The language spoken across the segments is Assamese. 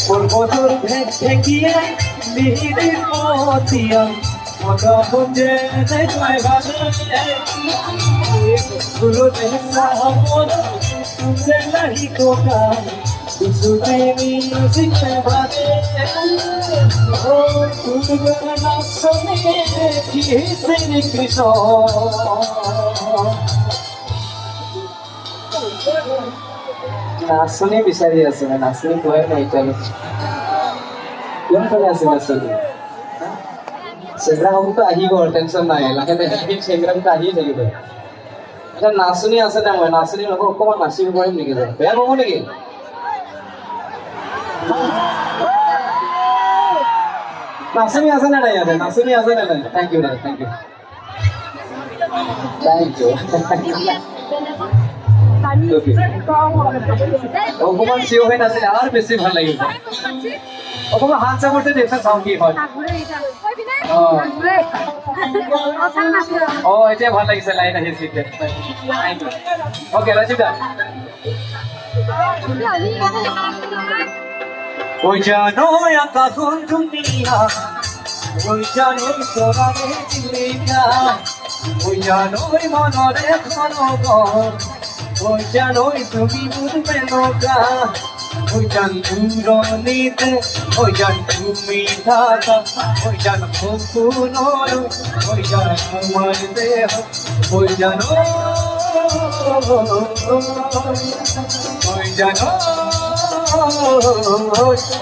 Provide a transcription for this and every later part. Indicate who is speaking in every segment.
Speaker 1: পর্বতর ভেদ ঠেকিয়ে মিহিরির মতিয়া মজা বুঝে দেখয় ভাবে গুরুতে সাহমর তুলে নাহি কোকা দুসুদিনী শিখে ভাবে ও তুলবে না শোনে কি শ্রী কৃষ্ণ নাচনী বিচাৰি আছে নাচনী পোৱাই নাই এতিয়ালৈকে কোনফালে আছে নাচনী চেংৰাসমূহতো আহিব টেনশ্যন নাই লাহে লাহে চেংৰাটো আহিয়ে থাকিব এতিয়া নাচনী আছে নে মই নাচনী লগত অকণমান নাচিব পাৰিম নেকি বেয়া পাব নেকি নাচনী আছে নে নাই ইয়াতে নাচনী আছে নে নাই থেংক ইউ দাদা থেংক ইউ অকণমান চিঞৰ হৈ নাছিলে আৰু বেছি ভাল লাগিব অকণমান হাত চাপৰতে দেখোন চাওঁ কি হয় এতিয়া ভাল লাগিছে লাইন আহিছে এতিয়া অ'কে ৰাজীৱ দা ওই জানো আকাশন দুনিয়া ওই জানো তোরারে চিলিয়া ওই জানো মনরে খনগর ওই জানোই তুমি বুঝবে নৌকা ওই জান দূরনীতে ওই জান তুমি থাকা ওই জান ফুকুনর ওই জান আমার দেহ ওই জানো ওই জানো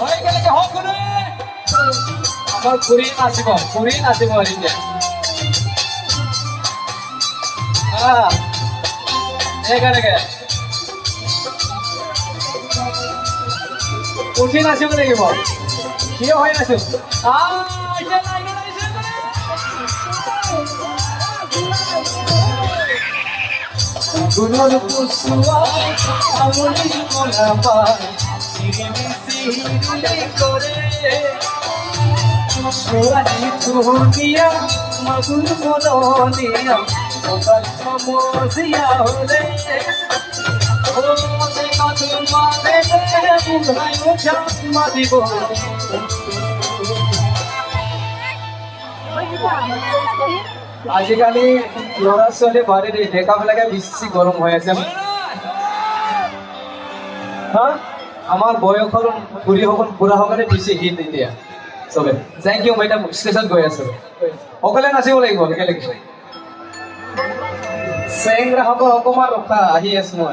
Speaker 1: ওই গেলে কি হক করে আমার ঘুরিয়ে নাচিব এরিয়া এখানে উঠি নাচিব লাগিব থিয় হৈ নাচিব গুণৰ পুচুৱা আমলি মনাবা চিৰিমিচিৰি কৰে ছোৱালী ধুনীয়া মাগুৰ মননীয়া মজিয়া হলে আজিকালি ল'ৰা ছোৱালী বাৰী ডেকাবিলাকে বেছি গৰম হৈ আছে আমাৰ বয়সৰ বুঢ়াসকলে বেছি হিট এতিয়া চবে থেংক ইউ মই এতিয়া ষ্টেচন গৈ আছো অকলে নাচিব লাগিব একেলগে চেংৰাসকল অকণমান ৰখা আহি আছো মই